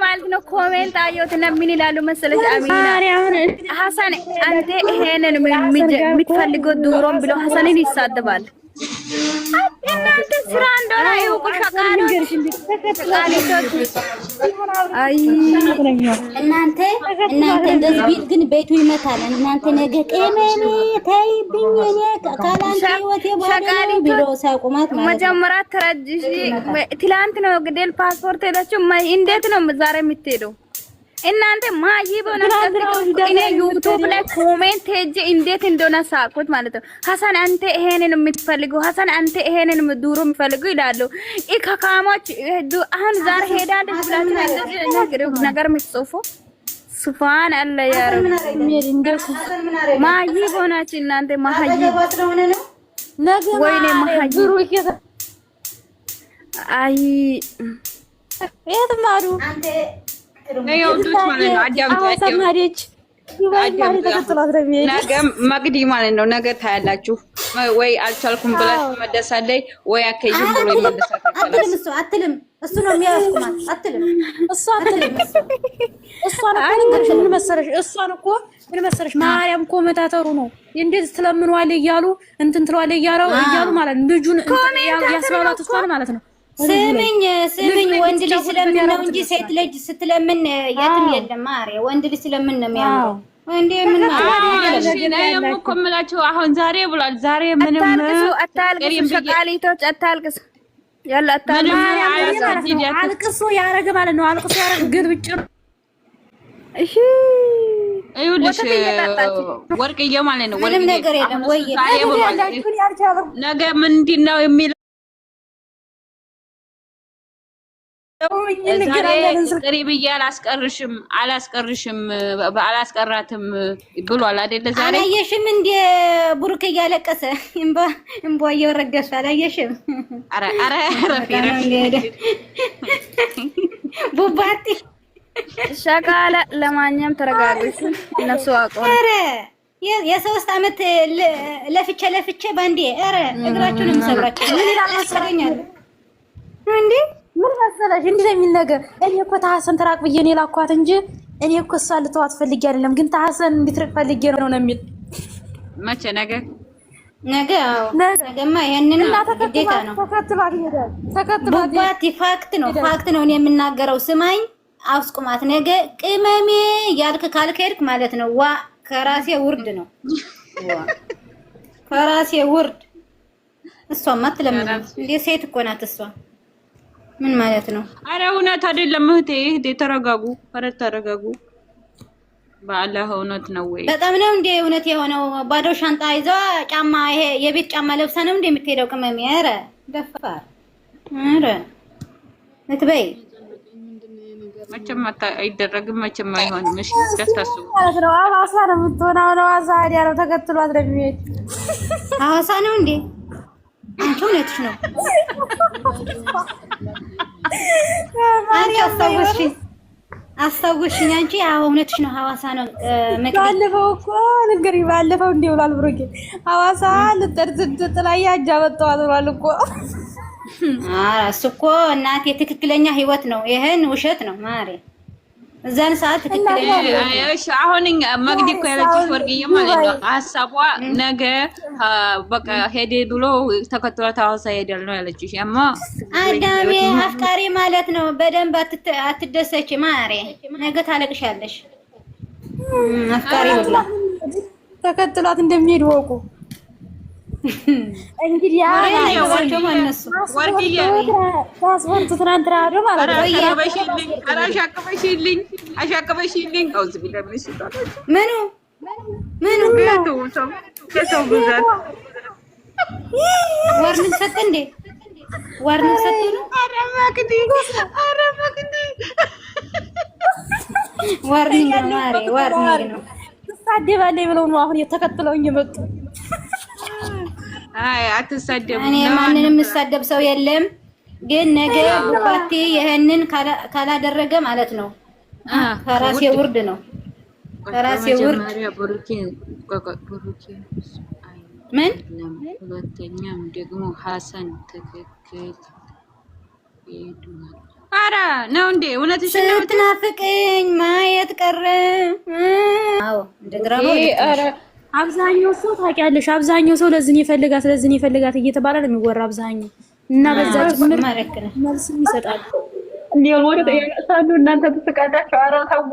ማለት ነው ኮሜንት አየሁትና ምን ይላሉ መሰለሽ? አሚና ሐሰን አንተ ይሄንን የምትፈልገው ዱሮም ብሎ ሐሰንን ይሳደባል። እናንተ ስራ እንደሆነ ይውቁ ሸቃሎች አይ እናንተ እንደዚህ ቢል ግን ቤቱ ይመታል። እናንተ ነገ ቀመኔ ተይብኝ እኔ ካላንተ ህይወት የባለ ቢሮ ሳይቆማት ማለት መጀመሪያ ተረጅሽ ትላንት ነው ግዴል ፓስፖርት ሄዳችሁ እንዴት ነው ዛሬ የምትሄደው? እናንተ ማይቦ ነው እኔ ዩቲዩብ ላይ ኮሜንት ሄጄ እንዴት እንደሆነ ሳቁት ማለት ነው። ሐሰን አንተ ይሄንን የምትፈልገው ሐሰን አንተ ይሄንን ዱሮ የምትፈልገው ይላሉ። ኢካካሞች አሁን ዛሬ ሄዳለች ብላችሁ ነገር የምትጽፉ ሱፋን አለ ያ ረብ ማይቦ ናችሁ እናንተ ማይቦ ወይኔ ማይቦ አይ የትማሩ ነገ መግዲ ማለት ነው። ነገ ታያላችሁ። ወይ አልቻልኩም ብለሽ ትመለሳለች ወይ አከይም ብሎ ይመለሳል። አትልም እሱ ነው የሚያስቆማት። አትልም እሷን እኮ ምን መሰለሽ ማርያም ኮሜንታተሩ ነው እንዴት ትለምነዋል እያሉ እንትን ትለዋል እያሉ ማለት ነው። ልጁን ያስባላት እሷን ማለት ነው። ስምኝ ወንድ ልጅ ስለምን ነው እንጂ ሴት ልጅ ስትለምን የትም የለም። ማርያም ወንድ ልጅ ስለምን ነው የሚያምረው እንዴ? ምን ማለት ነው? የምኮምላችሁ አሁን ዛሬ ብሏል። ዛሬ ምንም አታልቅሱ፣ ሸቃሊቶች አታልቅሱ። ያላ አልቅሱ ያረገ ማለት ነው። አልቅሱ ያረገ ግልብጭ እሺ ይኸውልሽ ወርቅዬ ማለት ነው። ምንም ነገር የለም ወይ ነገ ምንድን ነው የሚል ቅሪ ብዬ አላስቀራትም ብሏል አይደለ? ዛሬ አላየሽም እንደ ቡሩክ እያለቀሰ እንባ እየወረደሽ አላየሽም? አረ ቡባቲ ሸቃላ ለማንኛውም ተረጋግሽ። እነሱ አቆም የሶስት አመት ለፍቼ ባንዴ አረ እግራችሁንም ሰብራችሁ ምን ይላል መሰለኛል እንዴ? ምን መሰለሽ እንዴ የሚል ነገር እኔ እኮ ታሐሰን ተራቅ ብዬ ነው የላኳት እንጂ እኔ እኮ እሷን ልተዋት ፈልጌ አይደለም፣ ግን ታሐሰን እንድትርቅ ፈልጌ ነው የሚል መቼ ነገማ ይሄንን ግዴታ ነው። ተከትሏት ፋክት ነው እኔ የምናገረው። ስማኝ አውስቁማት ነገ ቅመሜ ያልክ ካልከድክ ማለት ነው ዋ ከራሴ ውርድ ነው ከራሴ ውርድ። እሷማ አትለምንም እንዴ? ሴት እኮ ናት እሷ። ምን ማለት ነው? አረ እውነት አይደለም እህቴ ተረጋጉ። ኧረ ተረጋጉ። በአላህ እውነት ነው ወይ? በጣም ነው እንዴ እውነት የሆነው? ባዶ ሻንጣ ይዛ ጫማ ይሄ የቤት ጫማ ለብሳ ነው እንዴ የምትሄደው? ቅመሜ ኧረ ደፋር ኧረ እትበይ መቼም አይደረግም፣ መቼም አይሆንም። እሺ ደስታሱ ማለት ነው። ሐዋሳ ነው የምትሆነው። ሐዋሳ ያለው ተከትሏት ነው የሚሄድ። ሐዋሳ ነው እንዴ? አንቺ እውነትሽ ነው። አንቺ አስታውሽኝ አንቺ እውነትሽ ነው። ሐዋሳ ነው ባለፈው እንዴ ብሏል ብሩኬ። ሐዋሳ ልጠርጥላይ አጃበጣው ብሏል እኮ። እሱ እኮ እናቴ ትክክለኛ ህይወት ነው። ይሄን ውሸት ነው ማሬ። እዛን ሰዓት ትክክለኛ እሺ። አሁን መግዲ እኮ ያለችሽ ወርቅዬ ማለት ነው ሐሳቧ ነገ በቃ ሄደ ብሎ ተከትሏት ሐዋሳ ሄዳል ነው ያለችሽ። ያማ አዳሜ አፍቃሪ ማለት ነው። በደንብ አትደሰች ማሬ፣ ነገ ታለቅሻለሽ። አፍቃሪ ብላ ተከትሏት እንደሚሄድ ወቁ። እንግዲህ ወርቅዬ ፓስፖርት ትናንትና አይደል ማለት ነው። አሻቀበሽልኝ አውዝ ቢለምሽ ምኑ ከሰው ብዛት ዋርኒንግ ሰጥ እንዴ? ዋርኒንግ ሰጥ ነው። ኧረ መግዲ ዋርኒንግ ነው ማሬ፣ ዋርኒንግ ነው። ትሳደባለች ብለው ነው አሁን የተከተለውኝ የመጡ። አይ አትሳደብ። እኔ ማንንም የምሳደብ ሰው የለም፣ ግን ነገ ቡባቴ ይሄንን ካላደረገ ማለት ነው ከራሴ ውርድ ነው። ከራሴ ውርድ ምን ሁለተኛም ደግሞ ሐሰን ትክክል ይሄዱናል። ኧረ ነው እንዴ? እውነትሽን ነው። ስትናፍቅኝ ማየት ቀረ። አዎ እንደ ድራማ ኧረ አብዛኛው ሰው ታውቂያለሽ፣ አብዛኛው ሰው ለዝን ይፈልጋት እየተባለ ነው የሚወራ አብዛኛው እና በዛ ጭምር መልስ ይሰጣል። ሊወር ያሳዱ እናንተ ተስቃዳችሁ። ኧረ ተው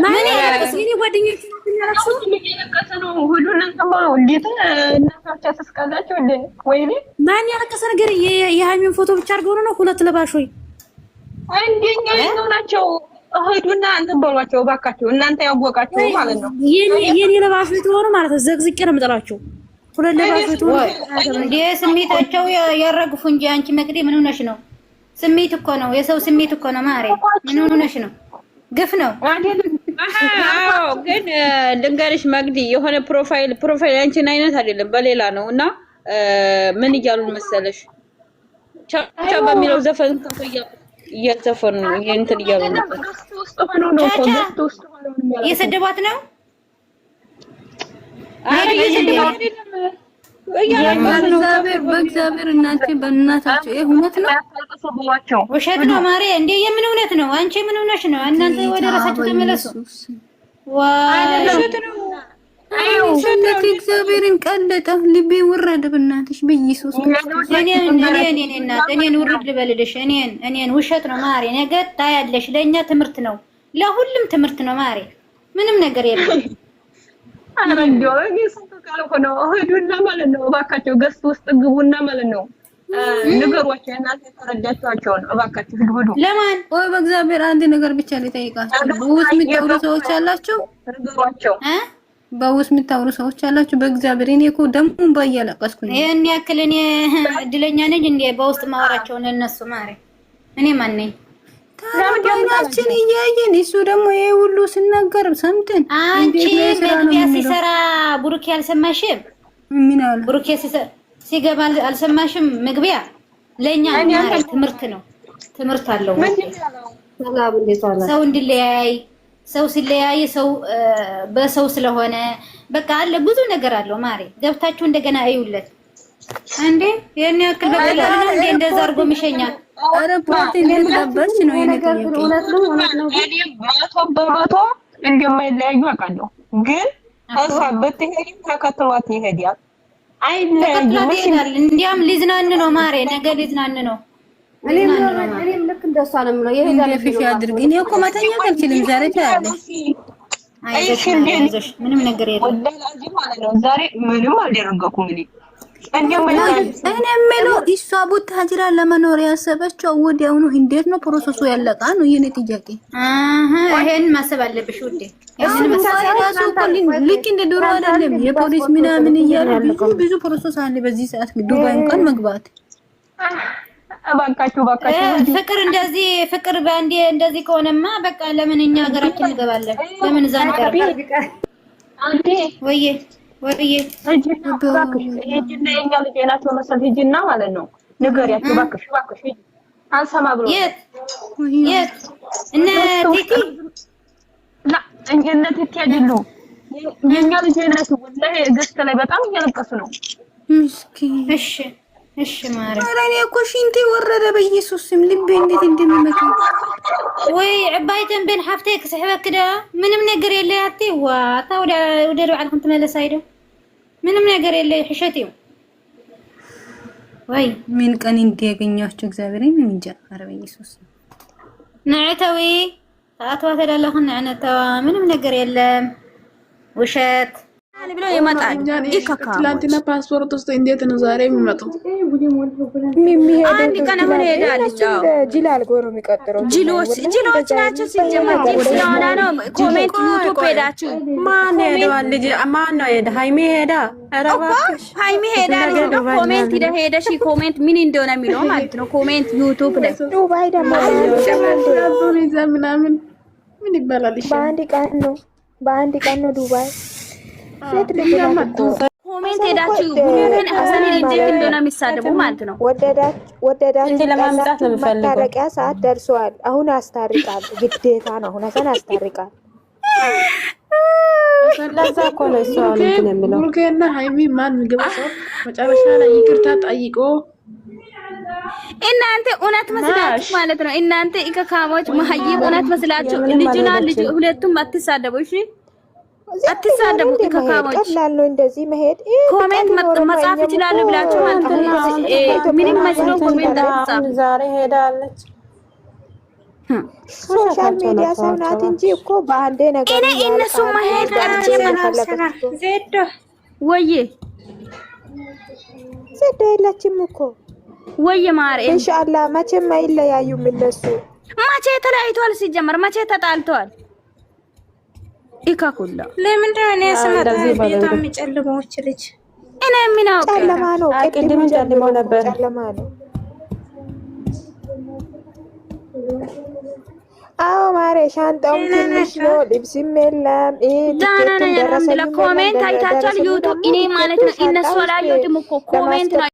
ማን ያለቀስ የኔ ጓደኞች ናቸው ነው ሁሉንም ተማው እንዴት እናታችሁ ተስቃዳችሁ እንዴ? ወይኔ ማን ያለቀሰ ነገር የሃይሚን ፎቶ ብቻ አድርገው ነው ሁለት ለባሽ ወይ አንደኛ ነው ናቸው። እህዱና እንትን በሏቸው እባካችሁ እናንተ ያወቃችሁ ማለት ነው። የኔ ለባሽ ሆነ ማለት ዘግዝቄ ነው የምጠላቸው። ሁለት ለባሽ ሆነ እንዴ ስሜታቸው ያረግፉ እንጂ አንቺ መቅዲ ምን ሆነሽ ነው? ስሜት እኮ ነው የሰው ስሜት እኮ ነው ማሬ። ምን ሆነሽ ነው? ግፍ ነው። አዎ ግን ልንገርሽ መግዲ የሆነ ፕሮፋይል አንቺን አይነት አይደለም በሌላ ነው እና ምን እያሉን መሰለሽ ቻቻ በሚለው ዘፈን እየዘፈኑ እንትን እያሉ ነበር። እየሰደቧት ነው። በእግዚአብሔር እናንተ በእናታችሁ ይሄ እውነት ነው ውሸት ነው ማሬ? እንዴ የምን እውነት ነው? አንቺ ምን ሆነሽ ነው? እናንተ ወደ ራሳችሁ ተመለሱ። ውሸት ነው። ሰነት እግዚአብሔርን ቀለጠ ልቤ ወረደ። በእናትሽ በኢየሱስ እኔን ውርድ ልበልልሽ። እኔን ውሸት ነው ማሬ። ነገ ታያለሽ። ለእኛ ትምህርት ነው፣ ለሁሉም ትምህርት ነው ማሬ። ምንም ነገር የለም። አንዴው ነው እህዱና ማለት ነው። እባካችሁ ገስት ውስጥ ግቡና ማለት ነው ንገሯቸው። እናንተ ተረዳችኋቸውን እባካችሁ ሂዱ። ለማን ወይ በእግዚአብሔር አንድ ነገር ብቻ ልጠይቃችሁ። በውስጥ የምታወሩ ሰዎች አላችሁ? ንገሯቸው። በውስጥ የምታወሩ ሰዎች አላችሁ? በእግዚአብሔር እኔ እኮ ደሙን ባያለቀስኩኝ ይሄን ያክል እኔ እድለኛ ነኝ እንዴ በውስጥ ማወራቸው እነሱ ማሬ? እኔ ማን ነኝ? ታዲያችን እያየን እሱ ደግሞ ይሄ ሁሉ ሲናገር ሰምተን አንቺ መግቢያ ሲሰራ ብሩኬ አልሰማሽም? ምን አለ ብሩኬ ሲገባ አልሰማሽም? መግቢያ ለኛ ትምህርት ነው፣ ትምህርት አለው። ሰው እንዲለያይ ሰው ሲለያይ ሰው በሰው ስለሆነ በቃ አለ ብዙ ነገር አለው ማሬ። ገብታችሁ እንደገና እዩለት እንዴ የኔ ያክል በቀላሉ ነው እንዴ እንደዛ አድርጎ የሚሸኛል? አረ ፓርቲ እንደተባልሽ ነው የኔ ጥያቄ። እውነት ነው። እኔ በመቶ እንደማይለያዩ አውቃለሁ፣ ግን እሷ ብትሄድም ተከትሏት ይሄዳል። አይለያዩም። እንዲያም ሊዝናን ነው ማሬ፣ ነገ ሊዝናን ነው። እኔም ልክ እንደሷ ነው የምለው። ይሄ ፊሽ ያድርግ። እኔ እኮ መተኛት አልችልም ዛሬ ታያለሽ። አይዞሽ ምንም ነገር የለም። ዛሬ ምንም አልደረገኩም እኔ እኔ የምለው እሷ ቡታጅራ ለመኖር ያሰበችው ወዲያውኑ እንዴት ነው ፕሮሰሱ ያለቃ ነው የኔ ጥያቄ። ይሄን ማሰብ አለብሽ ውዴ። ልክ እንደ ድሮ አይደለም። የፖሊስ ምናምን እያሉ ብዙ ፕሮሰስ አለ በዚህ ሰዓት ዱባይ እንኳን መግባት። እባካችሁ ፍቅር እንደዚህ ፍቅር በአንዴ እንደዚህ ከሆነማ በቃ ለምን እኛ ሀገራችን እንገባለን? ለምን እዛ እንቀርብ? አንዴ ወይዬ ሂጂና የኛ ልጅ ናቸው መሰል ሂጂና ማለት ነው ንገሪያቸው እባክሽ ሂጂ። አልሰማ ብሎ የት እነ ቲቲ እነ ቲቲ አይደሉም የኛ ልጅ ናቸው። ወላሂ ገስት ላይ በጣም እያለቀሱ ነው ምስኪን። እሺ ማረ እኔ እኮ ሽንቴ ወረደ በኢየሱስ ስም ልቤ እንዴት እንደሚመታ ወይ ዕባይተን በን ሓፍተይ ክስሕበክ ዳ ምንም ነገር የለ ያቲ ዋታ ወደ ባዕልኩም ትመለስ አይደ ምንም ነገር የለ ሕሸት እዩ ወይ ምን ቀን እንዲያገኛችሁ እግዚአብሔርን እንጃ። ኧረ በኢየሱስ ንዕተዊ ታአትዋ ተዳለኹን ንዕነተዋ ምንም ነገር የለም ውሸት ብሎ ይመጣል። ይከካ ትላንትና ፓስፖርት ውስጥ እንዴት ነው ዛሬ የሚመጣው? አንድ ቀን ምን ሄዳል? ጅል አልጎ ነው የሚቀጥረው። ጅሎች ናቸው ሲጀመር ጅል ስለሆነ ነው። ኮሜንት ዩቲዩብ ሄዳችሁ ማን ሄደዋል? ልጅ ማን ነው ሄደ? ሃይሚ ሄዳ ሃይሚ ሄዳ ኮሜንት ሄደሽ ኮሜንት ምን እንደሆነ የሚለው ማለት ነው። ኮሜንት ዩቲዩብ ላይ ዱባይ ደግሞ ምናምን ምን ይባላል? በአንድ ቀን ነው ዱባይ ኮሜንት ሄዳችሁ ምን ሀሰንን እንዴት እንደሆነ የሚሳደቡ ማለት ነው። ወደዳችሁ መታረቂያ ሰዓት ደርሷል። አሁን አስታርቃል። ግዴታ ነው። አሁን ሀሰን አስታርቃል። ለዛ እኮ ነው እሱ አሁን እንትን የሚለው ብሩኬና ሃይሚ ማን ገባው መጨረሻ ላይ ይቅርታ ጠይቆ እናንተ እውነት መስላችሁ ማለት ነው። እናንተ ኢከካሞች መሀይብ እውነት መስላችሁ ልጅና ልጅ ሁለቱም አትሳደቡ። እሺ አትሳደቡ። ኢከካሞች ቀላል ነው እንደዚህ መሄድ። ኮሜንት መጻፍ ይችላሉ ብላችሁ ማለት ነው። ምንም መስሎ ኮሜንት አትጻፉ። ዛሬ ሄዳለች። ሶሻል ሚዲያ ሰው ናት እንጂ እኮ በአንዴ ነገር እኔ እነሱ መሄድ ቀርቼ ዜዶ ወዬ ዜዶ የለችም እኮ ወዬ ማር ኢንሻአላህ መቼም አይለያዩም እነሱ። መቼ ተለያይቷል? ሲጀመር መቼ ተጣልተዋል? ኢካኩላ ለምንድን ነው ያስመጣ ቤቷ የሚጨልመው ልጅ? እኔ ምን አውቄ ጨለማ ነው። ቅድም ጨልሞ ነበር። ጨለማ ነው። አዎ ማሬ ሻንጣውም ትንሽ ነው፣ ልብስም የለም። ዳና ነው። ኮሜንት አይታችኋል? ዩቱብ እኔ ማለት ነው እነሱ ላይ ዩቱብ እኮ ኮሜንት ነው